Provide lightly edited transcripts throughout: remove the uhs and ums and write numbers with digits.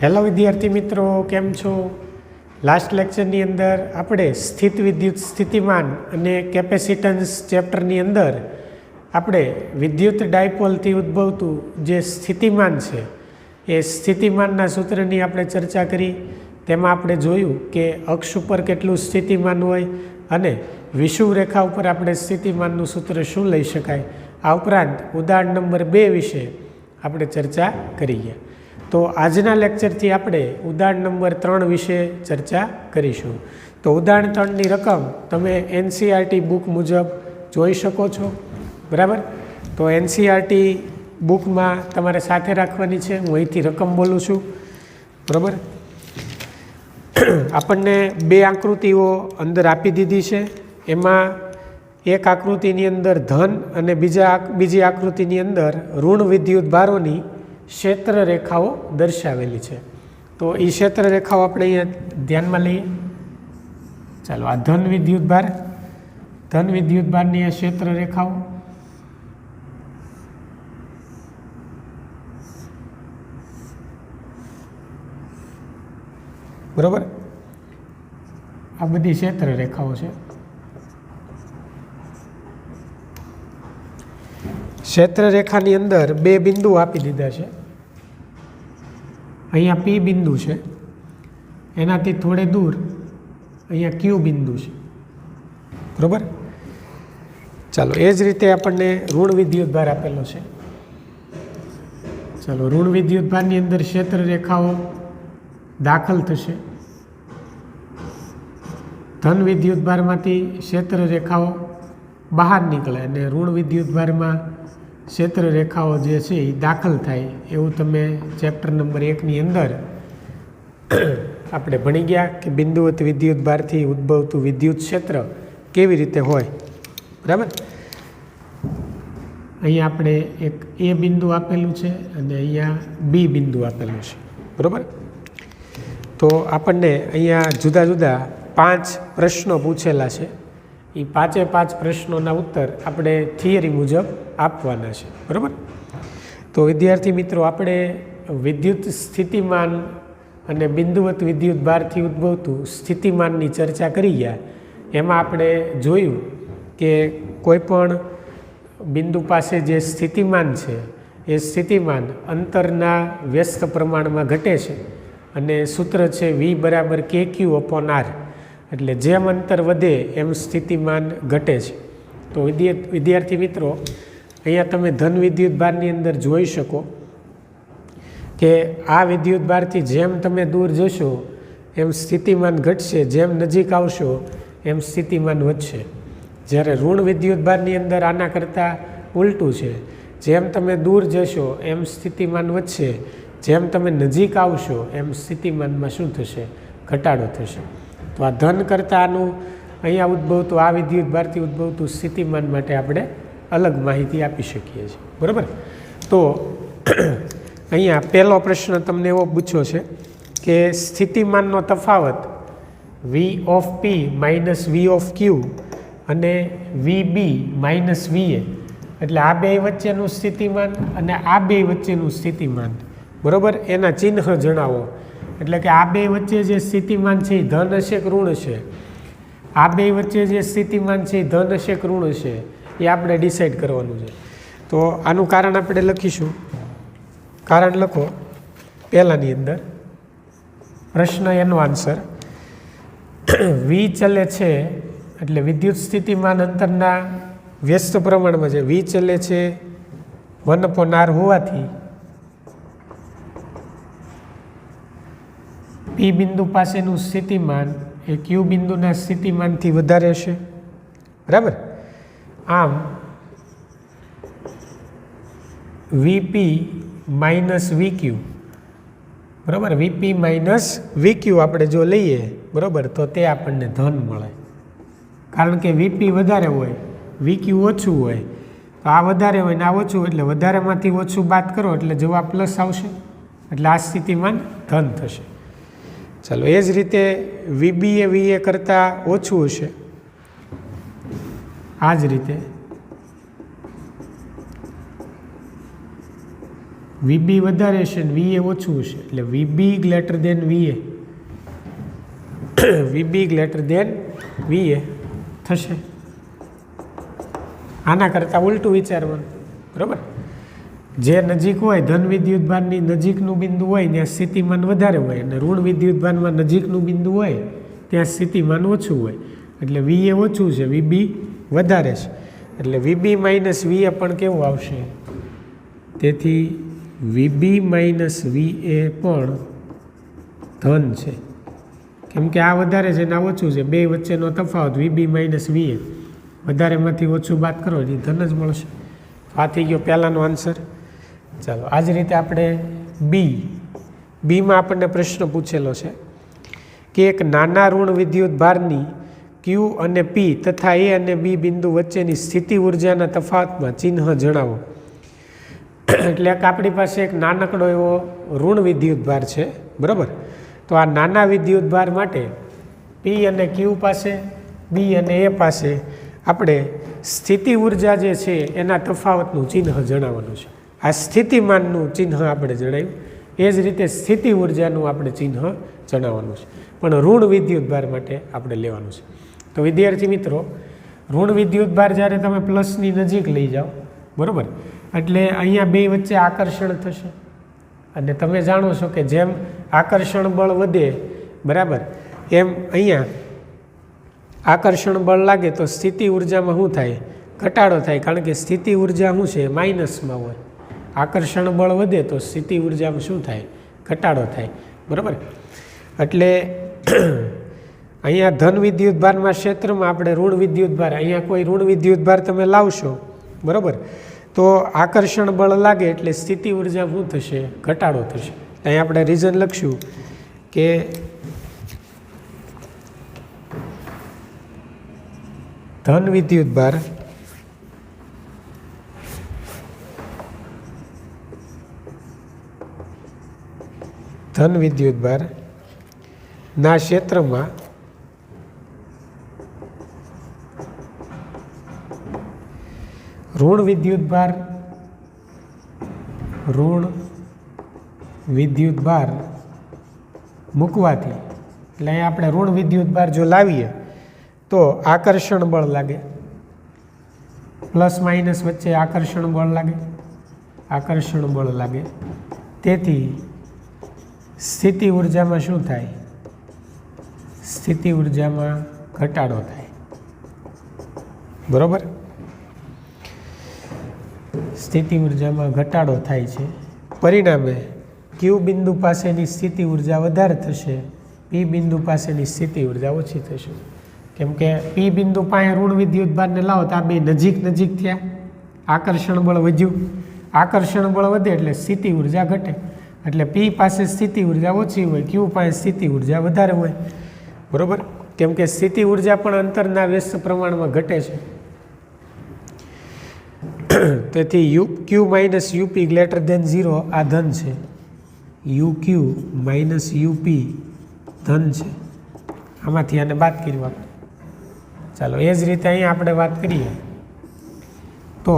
Hello વિદ્યાર્થી મિત્રો, કેમ છો? લાસ્ટ લેક્ચરની અંદર આપણે સ્થિત વિદ્યુત સ્થિતિમાન અને કેપેસિટન્સ ચેપ્ટરની અંદર આપણે વિદ્યુત ડાયપોલથી ઉદ્ભવતું જે સ્થિતિમાન છે એ સ્થિતિમાનના સૂત્રની આપણે ચર્ચા કરી. તેમાં આપણે જોયું કે અક્ષ ઉપર કેટલું સ્થિતિમાન હોય અને વિષુવ રેખા ઉપર આપણે સ્થિતિમાનનું સૂત્ર શું લઈ શકાય. આ ઉપરાંત ઉદાહરણ નંબર 2 વિશે આપણે ચર્ચા કરીએ. તો આજના લેક્ચરથી આપણે ઉદાહરણ નંબર 3 વિશે ચર્ચા કરીશું. તો ઉદાહરણ 3ની રકમ તમે એનસીઈઆરટી બુક મુજબ જોઈ શકો છો, બરાબર. તો એનસીઈઆરટી બુકમાં તમારે સાથે રાખવાની છે. હું અહીંથી રકમ બોલું છું, બરાબર. આપણને 2 આકૃતિઓ અંદર આપી દીધી છે. એમાં એક આકૃતિની અંદર ધન અને બીજી આકૃતિની અંદર ઋણ વિદ્યુત ભારોની ક્ષેત્ર રેખાઓ દર્શાવેલી છે. તો એ ક્ષેત્ર રેખાઓ આપણે અહીંયા ધ્યાનમાં લઈએ. ચાલો, આ ધન વિદ્યુત ભારની આ ક્ષેત્ર રેખાઓ, બરોબર. આ બધી ક્ષેત્ર રેખાઓ છે. ક્ષેત્ર રેખાની અંદર 2 બિંદુ આપી દીધા છે. અહીંયા પી બિંદુ છે, એનાથી થોડે દૂર અહીંયા ક્યુ બિંદુ છે, બરોબર. ચાલો, એ જ રીતે આપણને ઋણ વિદ્યુત ભાર આપેલો છે. ચાલો, ઋણ વિદ્યુત ભારની અંદર ક્ષેત્ર રેખાઓ દાખલ થશે. ધન વિદ્યુત ભારમાંથી ક્ષેત્ર રેખાઓ બહાર નીકળે અને ઋણ વિદ્યુત ભારમાં ક્ષેત્ર રેખાઓ જે છે એ દાખલ થાય. એવું તમે ચેપ્ટર નંબર 1ની અંદર આપણે ભણી ગયા કે બિંદુવત વિદ્યુત ભારથી ઉદ્ભવતું વિદ્યુત ક્ષેત્ર કેવી રીતે હોય, બરાબર. અહીંયા આપણે એક એ બિંદુ આપેલું છે અને અહીંયા બી બિંદુ આપેલું છે, બરાબર. તો આપણને અહીંયા જુદા જુદા 5 પ્રશ્નો પૂછેલા છે. એ 5 પ્રશ્નોના ઉત્તર આપણે થિયરી મુજબ આપવાના છે, બરાબર. તો વિદ્યાર્થી મિત્રો, આપણે વિદ્યુત સ્થિતિમાન અને બિંદુવત વિદ્યુત ભારથી ઉદ્ભવતું સ્થિતિમાનની ચર્ચા કરી ગયા. એમાં આપણે જોયું કે કોઈપણ બિંદુ પાસે જે સ્થિતિમાન છે એ સ્થિતિમાન અંતરના વ્યસ્ત પ્રમાણમાં ઘટે છે અને સૂત્ર છે V = KQ/R. એટલે જેમ અંતર વધે એમ સ્થિતિમાન ઘટે છે. તો વિદ્યાર્થી મિત્રો, અહીંયા તમે ધન વિદ્યુત ભારની અંદર જોઈ શકો કે આ વિદ્યુત ભારથી જેમ તમે દૂર જશો એમ સ્થિતિમાન ઘટશે, જેમ નજીક આવશો એમ સ્થિતિમાન વધશે. જ્યારે ઋણ વિદ્યુત ભારની અંદર આના કરતાં ઉલટું છે. જેમ તમે દૂર જશો એમ સ્થિતિમાન વધશે, જેમ તમે નજીક આવશો એમ સ્થિતિમાનમાં શું થશે? ઘટાડો થશે. તો આ ધન કરતાં આનું અહીંયા ઉદ્ભવતું, આ વિદ્યુત ભારથી ઉદ્ભવતું સ્થિતિમાન માટે આપણે અલગ માહિતી આપી શકીએ છીએ, બરાબર. તો અહીંયા પહેલો પ્રશ્ન તમને એવો પૂછ્યો છે કે સ્થિતિમાનનો તફાવત V(P) - V(Q) અને VB - VA, એટલે આ બે વચ્ચેનું સ્થિતિમાન અને આ બે વચ્ચેનું સ્થિતિમાન, બરાબર, એના ચિહ્ન જણાવો. એટલે કે આ બે વચ્ચે જે સ્થિતિમાન છે એ ધન હશે કે ઋણ હશે? આ બે વચ્ચે જે સ્થિતિમાન છે એ ધન હશે કે ઋણ હશે? એ આપણે ડિસાઈડ કરવાનું છે. તો આનું કારણ આપણે લખીશું. કારણ લખો પહેલાંની અંદર. પ્રશ્ન એનો આન્સર V ચલે છે એટલે વિદ્યુત સ્થિતિમાન અંતરના વ્યસ્ત પ્રમાણમાં છે. V ચલે છે 1/R હોવાથી પી બિંદુ પાસેનું સ્થિતિમાન એ ક્યુ બિંદુના સ્થિતિમાનથી વધારે હશે, બરાબર. આમ VP - VQ, બરાબર. VP - VQ આપણે જો લઈએ, બરાબર, તો તે આપણને ધન મળે. કારણ કે VP વધારે હોય, VQ ઓછું હોય. તો આ વધારે હોય ને આ ઓછું, એટલે વધારેમાંથી ઓછું બાદ કરો એટલે જવાબ પ્લસ આવશે. એટલે આ સ્થિતિમાન ધન થશે. ચાલો, એ જ રીતે VB એ VA કરતાં ઓછું હશે. આ જ રીતે વીબી વધારે છે ને વીએ ઓછું છે, એટલે વીબી ગ્રેટર દેન વીએ, વીબી ગ્રેટર દેન વીએ થશે. આના કરતાં ઉલટું વિચારવાનું, બરાબર. જે નજીક હોય ધન વિદ્યુતભારની નજીકનું બિંદુ હોય ત્યાં સ્થિતિમાન વધારે હોય, અને ઋણ વિદ્યુતભારમાં નજીકનું બિંદુ હોય ત્યાં સ્થિતિમાન ઓછું હોય, એટલે વીએ ઓછું છે, વીબી વધારે છે, એટલે વીબી માઇનસ વીએ પણ કેવું આવશે? તેથી વીબી માઇનસ વીએ પણ ધન છે, કેમ કે આ વધારે છે ને આ ઓછું છે, બે વચ્ચેનો તફાવત વીબી માઇનસ વીએ, વધારેમાંથી ઓછું બાદ કરો એટલે ધન જ મળશે. આ થઈ ગયો પહેલાંનો આન્સર. ચાલો, આ જ રીતે આપણે બીમાં આપણને પ્રશ્ન પૂછેલો છે કે એક નાના ઋણ વિદ્યુત ભારની ક્યુ અને પી તથા એ અને બી બિંદુ વચ્ચેની સ્થિતિ ઉર્જાના તફાવતમાં ચિહ્ન જણાવો. એટલે આપણી પાસે એક નાનકડો એવો ઋણ વિદ્યુત ભાર છે, બરાબર. તો આ નાના વિદ્યુત ભાર માટે પી અને ક્યુ પાસે, બી અને એ પાસે આપણે સ્થિતિ ઉર્જા જે છે એના તફાવતનું ચિહ્ન જણાવવાનું છે. આ સ્થિતિમાનનું ચિહ્ન આપણે જણાવ્યું, એ જ રીતે સ્થિતિ ઉર્જાનું આપણે ચિહ્ન જણાવવાનું છે, પણ ઋણ વિદ્યુત ભાર માટે આપણે લેવાનું છે. તો વિદ્યાર્થી મિત્રો, ઋણ વિદ્યુત ભાર જ્યારે તમે પ્લસની નજીક લઈ જાઓ, બરાબર, એટલે અહીંયા બે વચ્ચે આકર્ષણ થશે, અને તમે જાણો છો કે જેમ આકર્ષણ બળ વધે, બરાબર, એમ અહીંયા આકર્ષણ બળ લાગે તો સ્થિતિ ઉર્જામાં શું થાય? ઘટાડો થાય, કારણ કે સ્થિતિ ઉર્જા શું છે? માઇનસમાં હોય. આકર્ષણ બળ વધે તો સ્થિતિ ઉર્જામાં શું થાય? ઘટાડો થાય, બરાબર. એટલે અહીંયા ધન વિદ્યુત ભારના ક્ષેત્રમાં આપણે ઋણ વિદ્યુત ભાર, અહીંયા કોઈ ઋણ વિદ્યુત ભાર તમે લાવશો, બરાબર, તો આકર્ષણ બળ લાગે એટલે સ્થિતિ ઉર્જા શું થશે? ઘટાડો થશે. અહીંયા આપણે રીઝન લખશું કે ધન વિદ્યુત ભાર ના ક્ષેત્રમાં ઋણ વિદ્યુત ભાર મૂકવાથી, એટલે અહીંયા આપણે ઋણ વિદ્યુત ભાર જો લાવીએ તો આકર્ષણ બળ લાગે, પ્લસ માઇનસ વચ્ચે આકર્ષણ બળ લાગે, તેથી સ્થિતિ ઉર્જામાં શું થાય? સ્થિતિ ઉર્જામાં ઘટાડો થાય, બરાબર. સ્થિતિ ઉર્જામાં ઘટાડો થાય છે. પરિણામે ક્યુ બિંદુ પાસેની સ્થિતિ ઉર્જા વધારે થશે, પી બિંદુ પાસેની સ્થિતિ ઉર્જા ઓછી થશે. કેમ કે પી બિંદુ પાસે ઋણ વિદ્યુત ભારને લાવો તો આ બે નજીક થયા, આકર્ષણ બળ વધ્યું, આકર્ષણ બળ વધે એટલે સ્થિતિ ઉર્જા ઘટે, એટલે પી પાસે સ્થિતિ ઉર્જા ઓછી હોય, ક્યુ પાસે સ્થિતિ ઉર્જા વધારે હોય, બરાબર. કેમ કે સ્થિતિ ઉર્જા પણ અંતરના વ્યસ્ત પ્રમાણમાં ઘટે છે. તેથી you minus UP greater than 0 આ ધન છે, યુ માઇનસ યુપી ધન છે. આમાંથી આને બાદ કર્યું આપણે. ચાલો, એ જ રીતે અહીંયા આપણે વાત કરીએ તો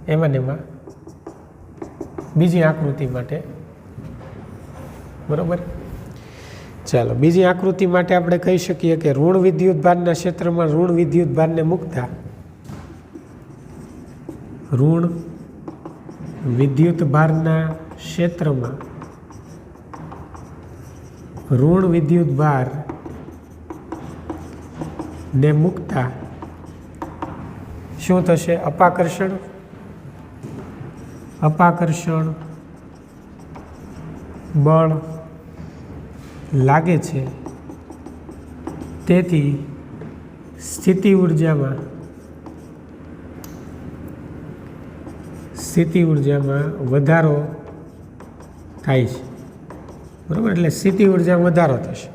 એમાં બીજી આકૃતિ માટે, બરાબર. ચાલો, બીજી આકૃતિ માટે આપણે કહી શકીએ કે ઋણ વિદ્યુત ભારના ક્ષેત્રમાં ઋણ વિદ્યુત ભારને મૂકતા ઋણ વિદ્યુત ભારના ક્ષેત્રમાં ઋણ વિદ્યુત ભાર ને મૂકતા શું થશે? અપાકર્ષણ બળ લાગે છે, તેથી સ્થિતિ ઉર્જામાં વધારો થાય છે, બરાબર. એટલે સ્થિતિ ઉર્જામાં વધારો થશે,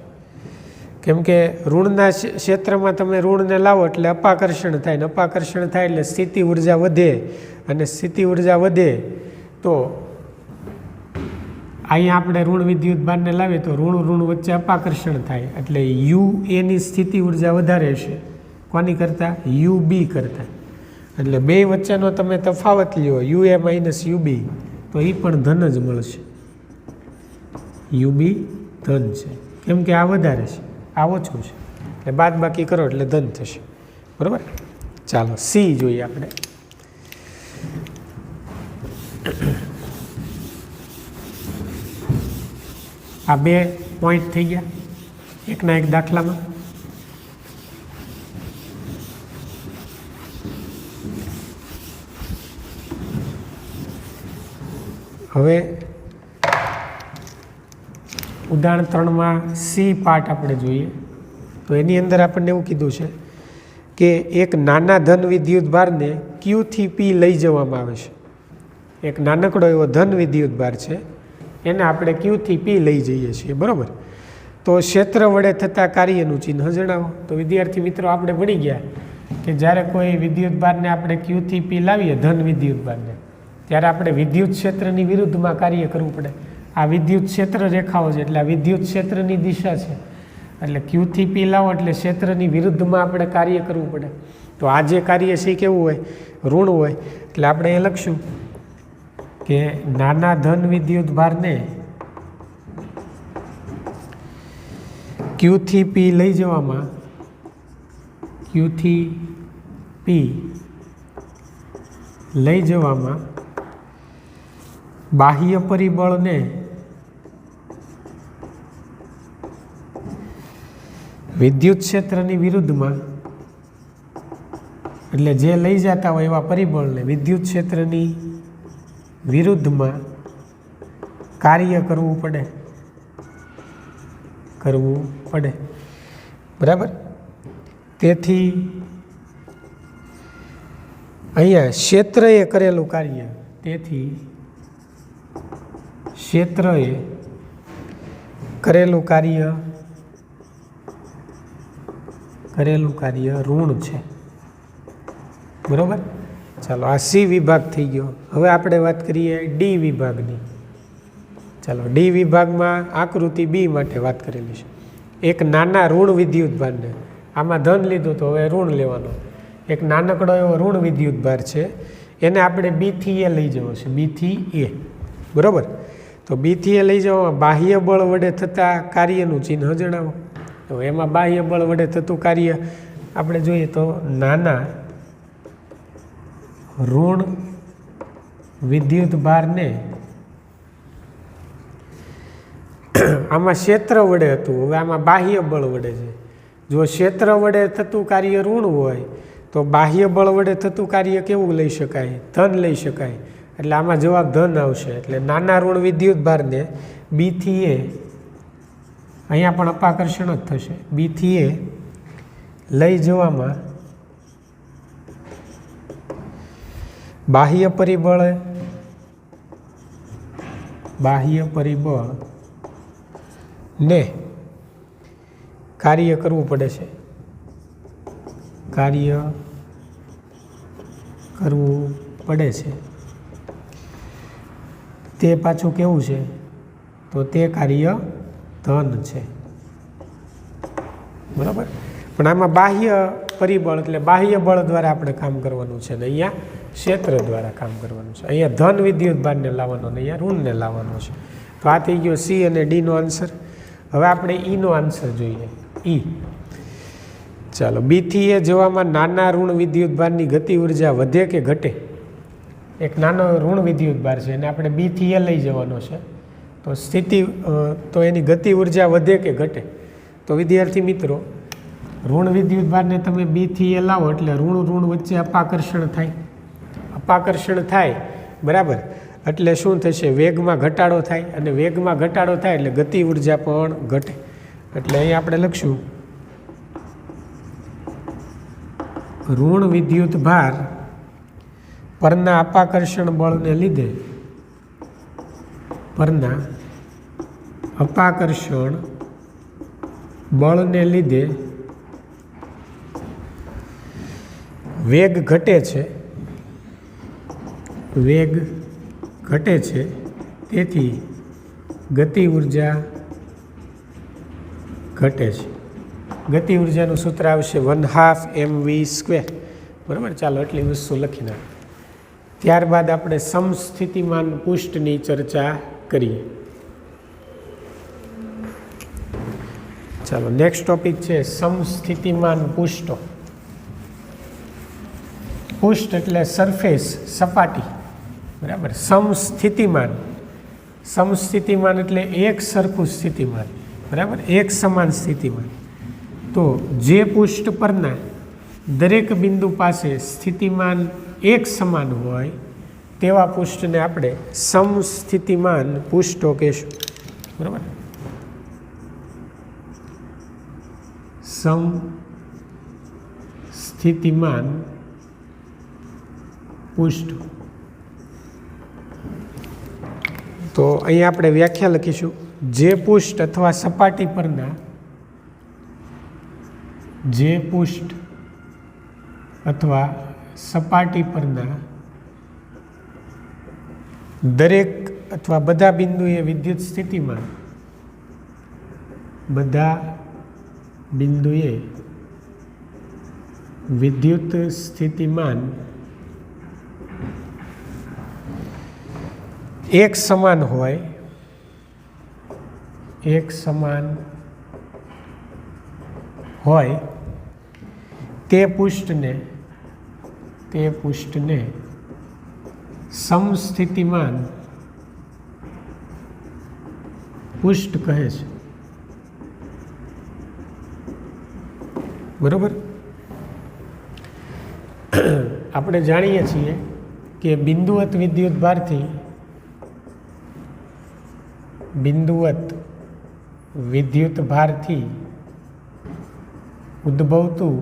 કેમ કે ઋણના ક્ષેત્રમાં તમે ઋણને લાવો એટલે અપાકર્ષણ થાય, ને અપાકર્ષણ થાય એટલે સ્થિતિ ઉર્જા વધે, અને સ્થિતિ ઉર્જા વધે તો અહીંયા આપણે ઋણ વિદ્યુત ભારને લાવીએ તો ઋણ વચ્ચે અપાકર્ષણ થાય, એટલે યુ એની સ્થિતિ ઉર્જા વધારે હશે, કોની કરતાં? યુ બી કરતાં. એટલે બે વચ્ચેનો તમે તફાવત લ્યો યુએ માઇનસ યુબી તો એ પણ ધન જ મળશે. યુબી ધન છે કેમ કે આ વધારે છે, આ ઓછું છે, એટલે બાદ બાકી કરો એટલે ધન થશે. બરાબર. ચાલો સી જોઈએ આપણે. આ 2 પોઈન્ટ થઈ ગયા એકના એક દાખલામાં. હવે ઉદાહરણ 3માં સી પાર્ટ આપણે જોઈએ તો એની અંદર આપણને એવું કીધું છે કે એક નાના ધન વિદ્યુત ભારને ક્યુથી પી લઈ જવામાં આવે છે. એક નાનકડો એવો ધન વિદ્યુત ભાર છે એને આપણે ક્યુથી પી લઈ જઈએ છીએ. બરાબર. તો ક્ષેત્ર વડે થતા કાર્યનું ચિહ્ન જણાવો. તો વિદ્યાર્થી મિત્રો આપણે ભણી ગયા કે જ્યારે કોઈ વિદ્યુત ભારને આપણે ક્યુથી પી લાવીએ ધન વિદ્યુત ભારને ત્યારે આપણે વિદ્યુત ક્ષેત્રની વિરુદ્ધમાં કાર્ય કરવું પડે. આ વિદ્યુત ક્ષેત્ર રેખાઓ છે એટલે આ વિદ્યુત ક્ષેત્રની દિશા છે એટલે ક્યુથી પી લાવો એટલે ક્ષેત્રની વિરુદ્ધમાં આપણે કાર્ય કરવું પડે. તો આ જે કાર્ય છે એ કેવું હોય? ઋણ હોય. એટલે આપણે એ લખશું કે નાના ધન વિદ્યુત ભારને ક્યુથી પી લઈ જવામાં બાહ્ય પરિબળને વિદ્યુત ક્ષેત્રની વિરુદ્ધમાં એટલે જે લઈ જતા હોય એવા પરિબળને વિદ્યુત ક્ષેત્રની વિરુદ્ધમાં કાર્ય કરવું પડે. બરાબર. તેથી અહીંયા ક્ષેત્રએ કરેલું કાર્ય, તેથી ક્ષેત્રએ કરેલું કાર્ય ઋણ છે. બરાબર. ચાલો આ સી વિભાગ થઈ ગયો. હવે આપણે વાત કરીએ ડી વિભાગની. ચાલો ડી વિભાગમાં આકૃતિ બી માટે વાત કરેલી છે. એક નાના ઋણ વિદ્યુત ભારને, આમાં ધન લીધું તો હવે ઋણ લેવાનો. એક નાનકડો એવો ઋણ વિદ્યુત ભાર છે એને આપણે બીથી એ લઈ જવો છે. બીથી એ. બરાબર. તો બીથી એ લઈ જવામાં બાહ્ય બળ વડે થતા કાર્યનું ચિહ્ન જણાવો. તો એમાં બાહ્ય બળ વડે થતું કાર્ય આપણે જોઈએ તો નાના ઋણ વિદ્યુત ભારને આમાં ક્ષેત્ર વડે હતું, હવે આમાં બાહ્ય બળ વડે છે. જો ક્ષેત્ર વડે થતું કાર્ય ઋણ હોય તો બાહ્ય બળ વડે થતું કાર્ય કેવું લઈ શકાય? ધન લઈ શકાય. એટલે આમાં જવાબ ધન આવશે. એટલે નાના ઋણ વિદ્યુત ભારને બીથી એ, અહીંયા પણ અપાકર્ષણ જ થશે, બીથી એ લઈ જવામાં બાહ્ય પરિબળ ને કાર્ય કરવું પડે છે. તે પાછું કેવું છે? તો તે કાર્ય ધન છે. બરાબર. પણ આમાં બાહ્ય પરિબળ એટલે બાહ્ય બળ દ્વારા આપણે કામ કરવાનું છે ને અહીંયા ક્ષેત્ર દ્વારા કામ કરવાનું છે. અહીંયા ધન વિદ્યુત ભારને લાવવાનો ને અહીંયા ઋણને લાવવાનો છે. તો આ થઈ ગયો સી અને ડીનો આન્સર. હવે આપણે ઈનો આન્સર જોઈએ. ઈ. ચાલો બીથી એ જવામાં નાના ઋણ વિદ્યુત ભારની ગતિ ઉર્જા વધે કે ઘટે? એક નાનો ઋણ વિદ્યુત ભાર છે એને આપણે બીથી એ લઈ જવાનો છે. તો એની ગતિ ઉર્જા વધે કે ઘટે? તો વિદ્યાર્થી મિત્રો ઋણ વિદ્યુત ભારને તમે બીથી એ લાવો એટલે ઋણ વચ્ચે અપાકર્ષણ થાય. બરાબર. એટલે શું થશે? વેગમાં ઘટાડો થાય અને વેગમાં ઘટાડો થાય એટલે ગતિ ઉર્જા પણ ઘટે. એટલે અહીં આપણે લખશું ઋણ વિદ્યુત ભાર પરના અપાકર્ષણ બળને લીધે વેગ ઘટે છે. તેથી ગતિ ઉર્જા ઘટે છે. ગતિ ઉર્જાનું સૂત્ર આવશે 1/2 mv². બરાબર, ચાલો એટલી વસ્તુ લખી નાખ. ત્યારબાદ આપણે સમસ્થિતિમાન પુષ્ઠની ચર્ચા કરીએ. ચાલો નેક્સ્ટ ટોપિક છે સમસ્થિતિમાન પુષ્ઠો. પુષ્ઠ એટલે સરફેસ, સપાટી, બરાબર. સમસ્થિતિમાન, સમસ્થિતિમાન એટલે એક સરખું સ્થિતિમાન, બરાબર, એક સમાન સ્થિતિમાન. તો જે પુષ્ઠ પરના દરેક બિંદુ પાસે સ્થિતિમાન એક સમાન હોય તેવા પુષ્ઠને આપણે સમસ્થિતિમાન પુષ્ઠો કહેશું, બરાબર. સમસ્થિતિમાન પુષ્ઠ. તો અહીંયા આપણે વ્યાખ્યા લખીશું. જે પુષ્ઠ અથવા સપાટી પરના, જે પુષ્ઠ અથવા સપાટી પરના દરેક અથવા બધા બિંદુએ વિદ્યુત સ્થિતિમાન, બધા બિંદુએ વિદ્યુત સ્થિતિમાન એક સમાન હોય, એક સમાન હોય તે પુષ્ઠને સમસ્થિતિમાન પુષ્ઠ કહે છે, બરોબર. આપણે જાણીએ છીએ કે બિંદુવત વિદ્યુત ભારથી ઉદ્ભવતું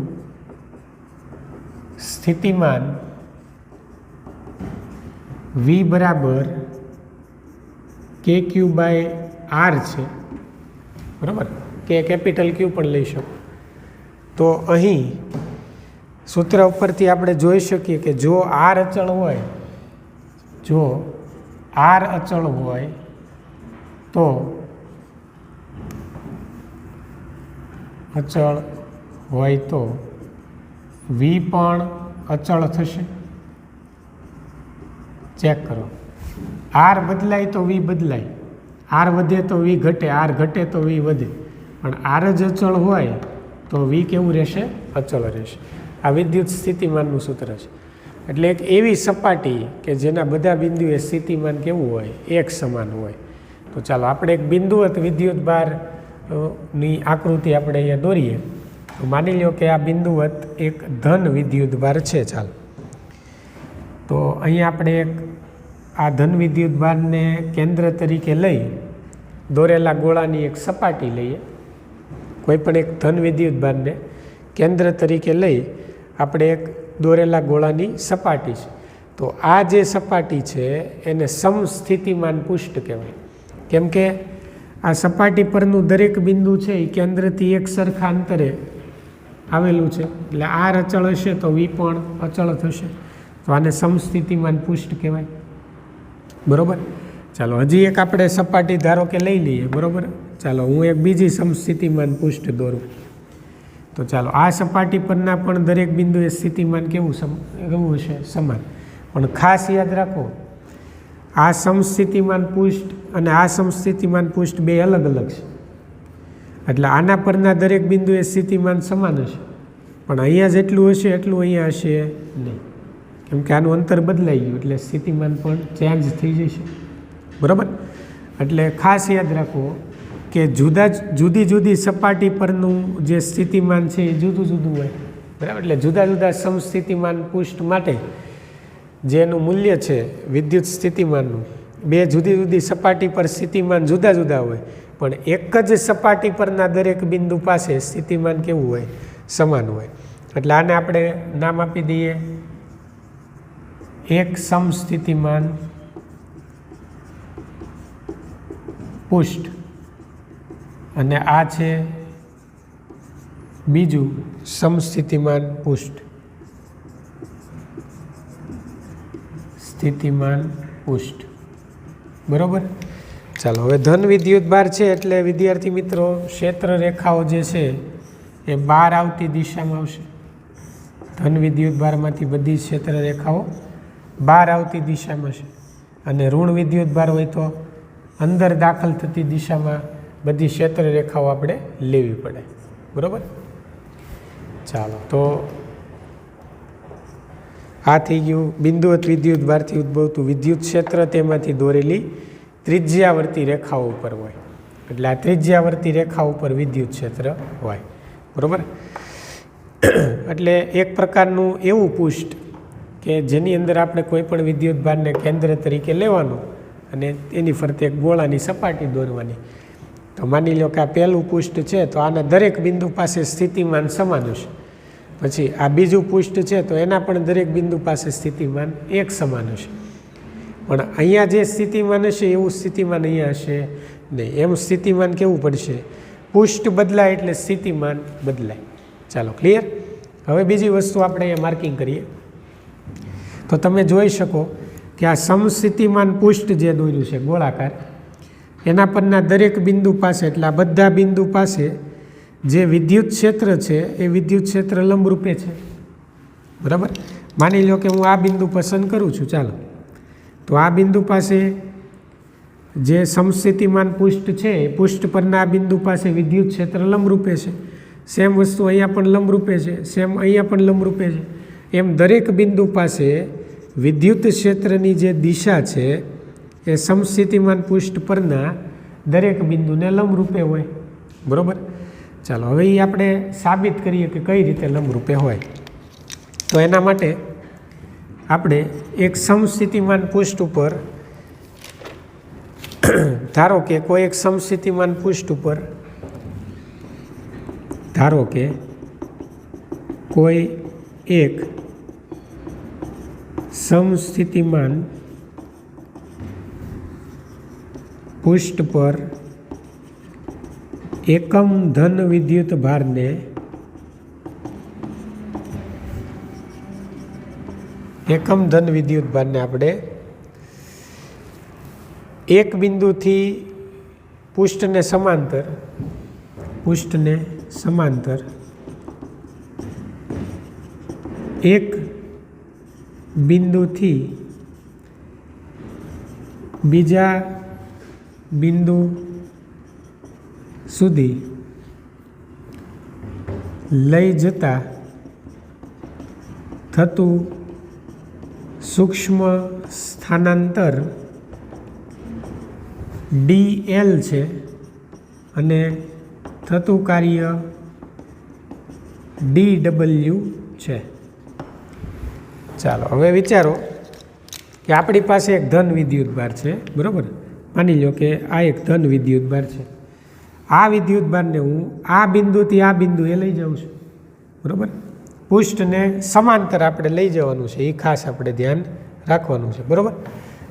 સ્થિતિમાન V બરાબર KQ/R છે, બરાબર. કે કેપિટલ ક્યુ પણ લઈ શકો. તો અહીં સૂત્ર ઉપરથી આપણે જોઈ શકીએ કે જો R અચળ હોય, જો R અચળ હોય તો V પણ અચળ થશે. ચેક કરો. R બદલાય તો V બદલાય, R વધે તો V ઘટે, R ઘટે તો V વધે. પણ R જ અચળ હોય તો V કેવું રહેશે? અચળ રહેશે. આ વિદ્યુત સ્થિતિમાનનું સૂત્ર છે. એટલે એક એવી સપાટી કે જેના બધા બિંદુએ સ્થિતિમાન કેવું હોય? એક સમાન હોય. તો ચાલો આપણે એક બિંદુવત વિદ્યુત ભારની આકૃતિ આપણે અહીંયા દોરીએ. તો માની લો કે આ બિંદુવત એક ધન વિદ્યુત ભાર છે. ચાલો તો અહીંયા આપણે એક આ ધન વિદ્યુત ભારને કેન્દ્ર તરીકે લઈ દોરેલા ગોળાની એક સપાટી લઈએ. કોઈ પણ એક ધન વિદ્યુત ભારને કેન્દ્ર તરીકે લઈ આપણે એક દોરેલા ગોળાની સપાટી છે. તો આ જે સપાટી છે એને સમસ્થિતિમાન પુષ્ઠ કહેવાય. કેમ કે આ સપાટી પરનું દરેક બિંદુ છે એ કેન્દ્રથી એક સરખા અંતરે આવેલું છે. એટલે R અચળ હશે તો V પણ અચળ થશે. તો આને સમસ્થિતિમાન પુષ્ઠ કહેવાય, બરોબર. ચાલો હજી એક આપણે સપાટી ધારો કે લઈ લઈએ, બરોબર. ચાલો હું એક બીજી સમસ્થિતિમાન પુષ્ઠ દોરું. તો ચાલો આ સપાટી પરના પણ દરેક બિંદુએ સ્થિતિમાન કેવું હશે? સમાન. પણ ખાસ યાદ રાખો, આ સમસ્થિતિમાન પુષ્ઠ અને આ સમસ્થિતિમાન પુષ્ઠ બે અલગ અલગ છે. એટલે આના પરના દરેક બિંદુએ સ્થિતિમાન સમાન હશે, પણ અહીંયા જેટલું હશે એટલું અહીંયા હશે નહીં. કેમ કે આનું અંતર બદલાઈ ગયું એટલે સ્થિતિમાન પણ ચેન્જ થઈ જશે, બરાબર. એટલે ખાસ યાદ રાખો કે જુદી જુદી સપાટી પરનું જે સ્થિતિમાન છે એ જુદું જુદું હોય, બરાબર. એટલે જુદા જુદા સમસ્થિતિમાન પુષ્ઠ માટે જેનું મૂલ્ય છે વિદ્યુત સ્થિતિમાનનું, બે જુદી જુદી સપાટી પર સ્થિતિમાન જુદા જુદા હોય, પણ એક જ સપાટી પરના દરેક બિંદુ પાસે સ્થિતિમાન કેવું હોય? સમાન હોય. એટલે આને આપણે નામ આપી દઈએ એક સમસ્થિતિમાન પુષ્ઠ, અને આ છે બીજું સમસ્થિતિમાન પુષ્ઠ, સ્થિતિમાન પુષ્ઠ, બરોબર. ચાલો હવે ધન વિદ્યુત ભાર છે એટલે વિદ્યાર્થી મિત્રો ક્ષેત્ર રેખાઓ જે છે એ બહાર આવતી દિશામાં આવશે. ધન વિદ્યુત ભારમાંથી બધી ક્ષેત્ર રેખાઓ બહાર આવતી દિશામાં છે, અને ઋણ વિદ્યુત ભાર હોય તો અંદર દાખલ થતી દિશામાં બધી ક્ષેત્ર રેખાઓ આપણે લેવી પડે. બરાબર. ચાલો, તો આ થઈ ગયું બિંદુવત વિદ્યુત ભારથી ઉદ્ભવતું વિદ્યુત ક્ષેત્ર, તેમાંથી દોરેલી ત્રિજ્યાવર્તી રેખાઓ ઉપર હોય. એટલે આ ત્રિજ્યાવર્તી રેખા ઉપર વિદ્યુત ક્ષેત્ર હોય. બરાબર. એટલે એક પ્રકારનું એવું પૃષ્ઠ કે જેની અંદર આપણે કોઈ પણ વિદ્યુત ભારને કેન્દ્ર તરીકે લેવાનું અને એની ફરતે એક ગોળાની સપાટી દોરવાની. તો માની લો કે આ પહેલું પૃષ્ઠ છે, તો આના દરેક બિંદુ પાસે સ્થિતિમાન સમાન હશે. પછી આ બીજું પૃષ્ઠ છે, તો એના પણ દરેક બિંદુ પાસે સ્થિતિમાન એક સમાન હશે. પણ અહીંયા જે સ્થિતિમાન હશે એવું સ્થિતિમાન અહીંયા હશે નહીં. એમ સ્થિતિમાન કેવું પડશે? પૃષ્ઠ બદલાય એટલે સ્થિતિમાન બદલાય. ચાલો, ક્લિયર. હવે બીજી વસ્તુ આપણે અહીંયા માર્કિંગ કરીએ તો તમે જોઈ શકો કે આ સમસ્થિતિમાન પૃષ્ઠ જે દોર્યું છે ગોળાકાર, એના પરના દરેક બિંદુ પાસે, એટલે આ બધા બિંદુ પાસે જે વિદ્યુત ક્ષેત્ર છે એ વિદ્યુત ક્ષેત્ર લંબરૂપે છે. બરાબર. માની લો કે હું આ બિંદુ પસંદ કરું છું. ચાલો, તો આ બિંદુ પાસે જે સમસ્થિતિમાન પૃષ્ઠ છે એ પૃષ્ઠ પરના આ બિંદુ પાસે વિદ્યુત ક્ષેત્ર લંબરૂપે છે. સેમ વસ્તુ અહીંયા પણ લંબરૂપે છે, સેમ અહીંયા પણ લંબરૂપે છે. એમ દરેક બિંદુ પાસે વિદ્યુત ક્ષેત્રની જે દિશા છે એ સમસ્થિતિમાન પૃષ્ઠ પરના દરેક બિંદુને લંબરૂપે હોય. બરાબર. ચાલો, હવે એ આપણે સાબિત કરીએ કે કઈ રીતે લંબરૂપે હોય. તો એના માટે આપણે એક સમસ્થિતિમાન પૃષ્ઠ ઉપર ધારો કે કોઈ એક સમસ્થિતિમાન પૃષ્ઠ ઉપર ધારો કે કોઈ એક સમસ્થિતિમાન પૃષ્ઠ પર એકમ ધન વિદ્યુત ભારને આપણે એક બિંદુથી પૃષ્ઠને સમાંતર એક બિંદુથી બીજા બિંદુ સુધી લઈ જતા થતું સૂક્ષ્મ સ્થાનાંતર dl છે અને થતું કાર્ય dw છે. ચાલો, હવે વિચારો કે આપણી પાસે એક ધન વિદ્યુત ભાર છે. બરાબર. માની લો કે આ એક ધન વિદ્યુત ભાર છે. આ વિદ્યુત ભારને હું આ બિંદુથી આ બિંદુએ લઈ જાઉં છું. બરાબર. પૃષ્ઠને સમાંતર આપણે લઈ જવાનું છે, એ ખાસ આપણે ધ્યાન રાખવાનું છે. બરાબર.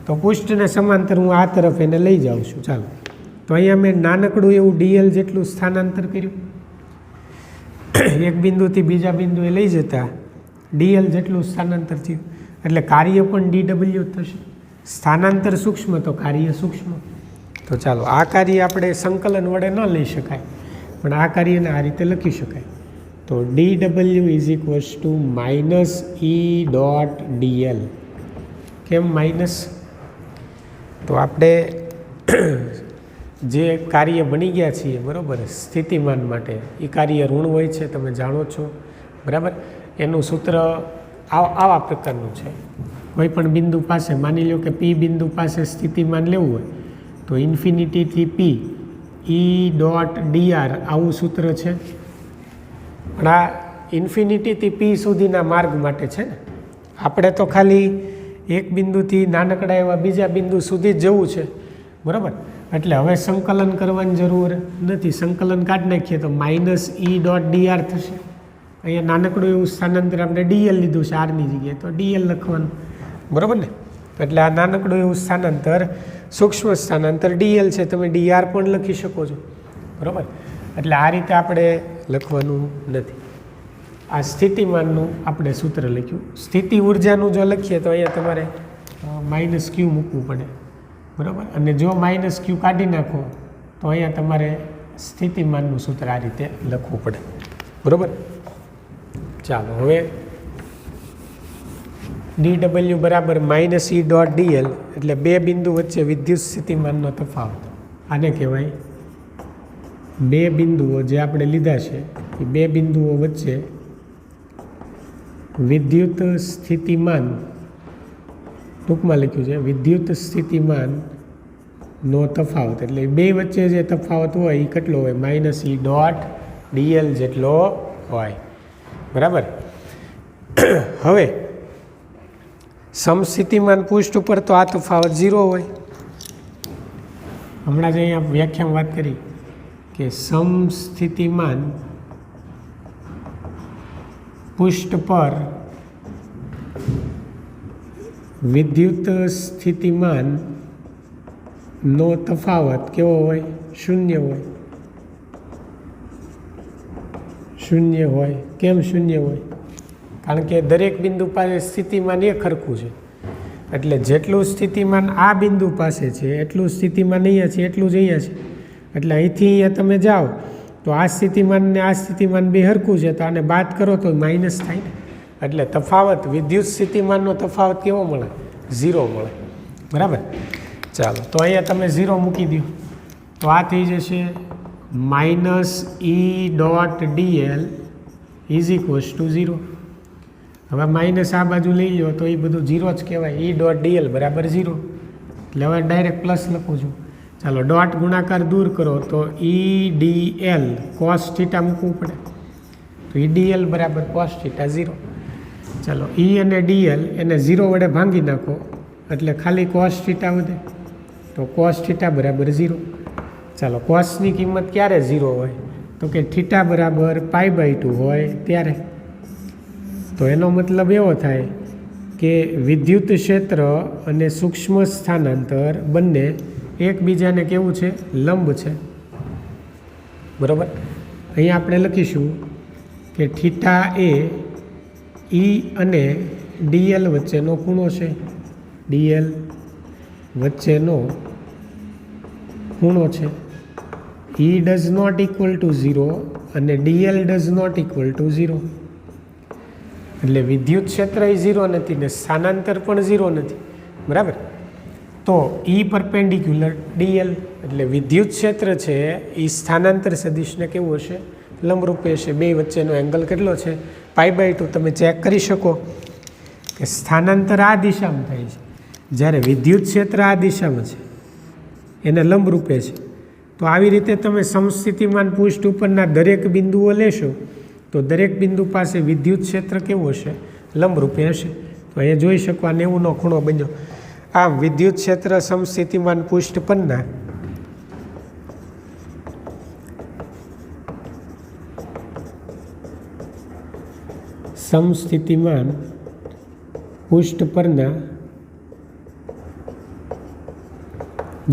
તો પૃષ્ઠને સમાંતર હું આ તરફ એને લઈ જાઉં છું. ચાલો, તો અહીંયા મેં નાનકડું એવું dl જેટલું સ્થાનાંતર કર્યું. એક બિંદુથી બીજા બિંદુએ લઈ જતા dl જેટલું સ્થાનાંતર થયું, એટલે કાર્ય પણ dw થશે. સ્થાનાંતર સૂક્ષ્મ તો કાર્ય સૂક્ષ્મ. તો ચાલો, આ કાર્ય આપણે સંકલન વડે ન લઈ શકાય, પણ આ કાર્યને આ રીતે લખી શકાય. તો dw is equals to -E.dl. કેમ માઇનસ? તો આપણે જે કાર્ય બની ગયા છીએ, બરાબર, સ્થિતિમાન માટે, એ કાર્ય ઋણ હોય છે, તમે જાણો છો. બરાબર. એનું સૂત્ર આવા પ્રકારનું છે. કોઈ પણ બિંદુ પાસે, માની લો કે P બિંદુ પાસે સ્થિતિમાન લેવું હોય તો ઇન્ફિનિટીથી P E.dr આવું સૂત્ર છે. પણ આ ઇન્ફિનિટીથી P સુધીના માર્ગ માટે છે ને. આપણે તો ખાલી એક બિંદુથી નાનકડા એવા બીજા બિંદુ સુધી જ જવું છે. બરાબર. એટલે હવે સંકલન કરવાની જરૂર નથી. સંકલન કાઢી નાખીએ તો -E.dr થશે. અહીંયા નાનકડું એવું સ્થાનાંતર આપણે dl લીધું છે આરની જગ્યાએ, તો dl લખવાનું. બરાબર ને. એટલે આ નાનકડું એવું સ્થાનાંતર, સૂક્ષ્મ સ્થાનાંતર dl છે. તમે dr પણ લખી શકો છો. બરાબર. એટલે આ રીતે આપણે લખવાનું નથી. આ સ્થિતિમાનનું આપણે સૂત્ર લખ્યું. સ્થિતિ ઉર્જાનું જો લખીએ તો અહીંયા તમારે -q મૂકવું પડે. બરાબર. અને જો -q કાઢી નાખો તો અહીંયા તમારે સ્થિતિમાનનું સૂત્ર આ રીતે લખવું પડે. બરાબર. ચાલો, હવે dw બરાબર માઇનસ ઈ ડોટ ડીએલ, એટલે બે બિંદુ વચ્ચે વિદ્યુત સ્થિતિમાનનો તફાવત. આને કહેવાય બે બિંદુઓ જે આપણે લીધા છે એ બે બિંદુઓ વચ્ચે વિદ્યુત સ્થિતિમાન, ટૂંકમાં લખ્યું છે વિદ્યુત સ્થિતિમાનનો તફાવત. એટલે બે વચ્ચે જે તફાવત હોય એ કેટલો હોય? માઇનસ ઈ ડોટ ડીએલ જેટલો હોય. બરાબર. હવે સમસ્થિતિમાન પૃષ્ઠ ઉપર તો આ તફાવત 0 હોય. હમણાં જ અહીંયા વ્યાખ્યામાં વાત કરી કે સમસ્થિતિમાન પૃષ્ઠ પર વિદ્યુત સ્થિતિમાનનો તફાવત કેવો હોય? શૂન્ય હોય. શૂન્ય હોય. કેમ શૂન્ય હોય? કારણ કે દરેક બિંદુ પાસે સ્થિતિમાન એક સરખું છે. એટલે જેટલું સ્થિતિમાન આ બિંદુ પાસે છે એટલું સ્થિતિમાન અહીંયા છે, એટલું જ અહીંયા છે. એટલે અહીંથી અહીંયા તમે જાઓ તો આ સ્થિતિમાન ને આ સ્થિતિમાન બે સરખું છે, તો આને બાદ કરો તો માઇનસ થાય ને. એટલે તફાવત, વિદ્યુત સ્થિતિમાનનો તફાવત કેવો મળે? 0 મળે. બરાબર. ચાલો, તો અહીંયા તમે 0 મૂકી દો તો આ થઈ જશે minus E dot DL is equals to 0. હવે માઇનસ આ બાજુ લઈ લો તો એ બધું 0 જ કહેવાય. ઈ ડોટ ડીએલ બરાબર 0. એટલે હવે ડાયરેક્ટ પ્લસ લખું છું. ચાલો, ડોટ ગુણાકાર દૂર કરો તો ઈ ડીએલ કોસ થીટા મૂકવું પડે, તો ઈ ડીએલ બરાબર કોસ થીટા 0. ચાલો, ઈ અને ડીએલ એને 0 વડે ભાંગી નાખો એટલે ખાલી કોસ થીટા વધે, તો કોસ થીટા બરાબર 0. ચાલો, કોસની કિંમત ક્યારે 0 હોય? તો કે થીટા બરાબર π/2 હોય ત્યારે. તો એનો મતલબ એવો થાય કે વિદ્યુત ક્ષેત્ર અને સૂક્ષ્મ સ્થાનાંતર બંને એકબીજાને કેવું છે? લંબ છે. બરાબર. અહીંયા આપણે લખીશું કે થીટા એ ઈ અને ડીએલ વચ્ચેનો ખૂણો છે. ડીએલ વચ્ચેનો ખૂણો છે. E does not equal to 0 અને DL does not equal to 0. એટલે વિદ્યુત ક્ષેત્ર એ 0 નથી ને સ્થાનાંતર પણ 0 નથી. બરાબર. તો ઈ પરપેન્ડિક્યુલર ડીએલ, એટલે વિદ્યુત ક્ષેત્ર છે એ સ્થાનાંતર સદિશને કેવું હશે? લંબરૂપે હશે. બે વચ્ચેનો એંગલ કેટલો છે? π/2. તમે ચેક કરી શકો કે સ્થાનાંતર આ દિશામાં થાય છે, જ્યારે વિદ્યુત ક્ષેત્ર આ દિશામાં છે, એને લંબરૂપે છે. તો આવી રીતે તમે સમસ્થિતિમાન પૃષ્ઠ ઉપરના દરેક બિંદુઓ લેશો તો દરેક બિંદુ પાસે વિદ્યુત ક્ષેત્ર કેવું હશે? લંબરૂપે હશે. તો અહીંયા જોઈ શકો આ 90નો ખૂણો બન્યો. આમ વિદ્યુત ક્ષેત્ર સમસ્થિતિમાન પૃષ્ઠ પરના સમસ્થિતિમાન પૃષ્ઠ પરના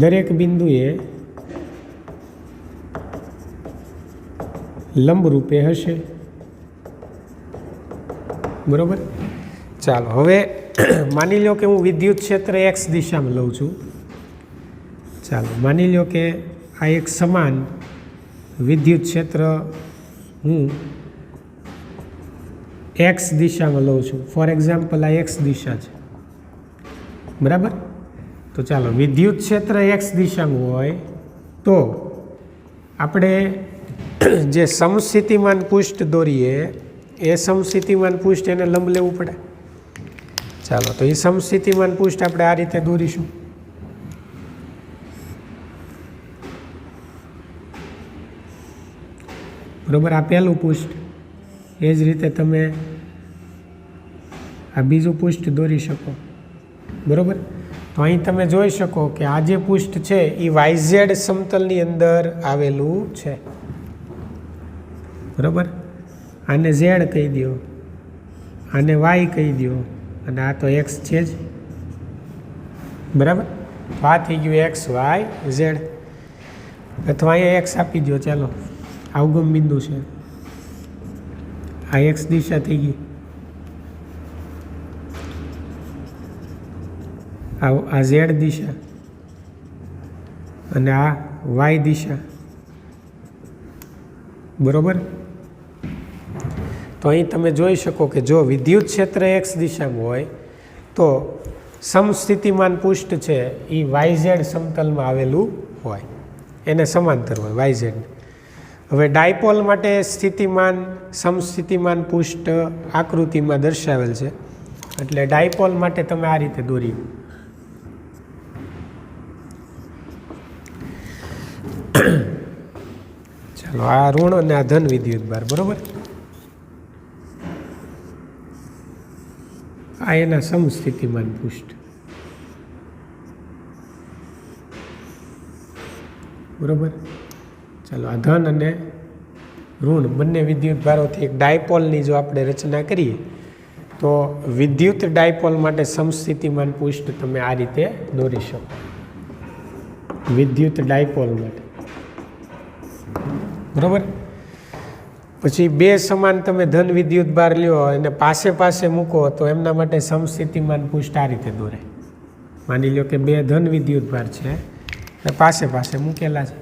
દરેક બિંદુએ લંબરૂપે હશે. બરાબર. ચાલો, હવે માની લો કે હું વિદ્યુત ક્ષેત્ર એક્સ દિશામાં લઉં છું. ચાલો, માની લો કે આ એક સમાન વિદ્યુત ક્ષેત્ર હું એક્સ દિશામાં લઉં છું. ફોર એક્ઝામ્પલ આ એક્સ દિશા છે. બરાબર. તો ચાલો, વિદ્યુત ક્ષેત્ર એક્સ દિશામાં હોય તો આપણે જે સમસ્થિતિમાન પૃષ્ઠ દોરીએ એ સમસ્થિતિમાન પૃષ્ઠ એને લંબ લેવું પડે. ચાલો, તો એ સમસ્થિતિમાન પૃષ્ઠ આપણે આ રીતે દોરીશું. બરાબર. આ પહેલું પૃષ્ઠ. એ જ રીતે તમે આ બીજું પૃષ્ઠ દોરી શકો. બરાબર. તો અહીં તમે જોઈ શકો કે આ જે પૃષ્ઠ છે એ YZ સમતલની અંદર આવેલું છે. બરાબર. આને Z કહી દો, આને Y કહી દો, અને આ તો X છે જ. બરાબર. તો આ થઈ ગયું X, Y, Z. અથવા અહીંયા X આપી દો. ચાલો, અવગમ બિંદુ છે. આ X દિશા થઈ ગઈ. આ Z દિશા અને આ Y દિશા. બરાબર. તો અહીં તમે જોઈ શકો કે જો વિદ્યુત ક્ષેત્ર X દિશામાં હોય તો સમસ્થિતિમાન પૃષ્ઠ છે એ વાયઝેડ સમતલમાં આવેલું હોય, એને સમાંતર હોય વાયઝેડ. હવે ડાયપોલ માટે સ્થિતિમાન સમસ્થિતિમાન પૃષ્ઠ આકૃતિમાં દર્શાવેલ છે, એટલે ડાયપોલ માટે તમે આ રીતે દોરી. ચાલો, આ ઋણ અને આ ધન વિદ્યુતભાર, બરોબર. આ એના સમસ્થિતિમાન પૃષ્ઠ, બરોબર. ચાલો, આ ધન અને ઋણ બંને વિદ્યુતભારોથી એક ડાયપોલની જો આપણે રચના કરીએ તો વિદ્યુત ડાયપોલ માટે સમસ્થિતિમાન પૃષ્ઠ તમે આ રીતે દોરી શકો. વિદ્યુત ડાયપોલ માટે, બરોબર. પછી બે સમાન તમે ધન વિદ્યુતભાર લ્યો અને પાસે પાસે મૂકો તો એમના માટે સમસ્થિતિમાન પૃષ્ઠ આ રીતે દોરાય. માની લો કે બે ધન વિદ્યુતભાર છે અને પાસે પાસે મૂકેલા છે,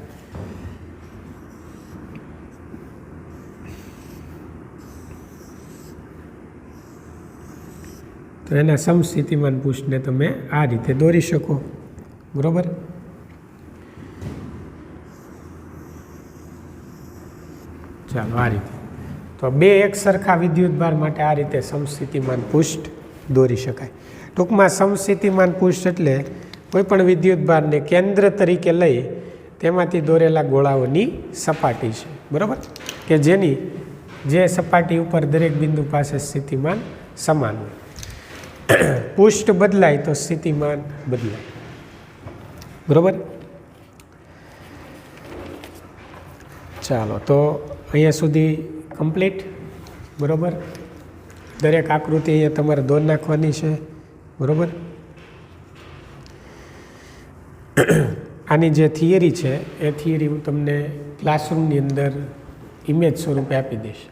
તો એના સમસ્થિતિમાન પૃષ્ઠને તમે આ રીતે દોરી શકો, બરોબર. ચાલો, આ રીતે તો બે એક સરખા વિદ્યુતભાર માટે આ રીતે સમસ્થિતિમાન પૃષ્ઠ દોરી શકાય. ટૂંકમાં સમસ્થિતિમાન પૃષ્ઠ એટલે કોઈ પણ વિદ્યુતભારને કેન્દ્ર તરીકે લઈ તેમાંથી દોરેલા ગોળાઓની સપાટી છે, બરાબર, કે જેની જે સપાટી ઉપર દરેક બિંદુ પાસે સ્થિતિમાન સમાન હોય. પૃષ્ઠ બદલાય તો સ્થિતિમાન બદલાય, બરાબર. ચાલો, તો અહીંયા સુધી કમ્પ્લીટ, બરાબર. દરેક આકૃતિ અહીંયા તમારે દોર નાખવાની છે, બરાબર. આની જે થિયરી છે એ થિયરી હું તમને ક્લાસરૂમની અંદર ઇમેજ સ્વરૂપે આપી દઈશ.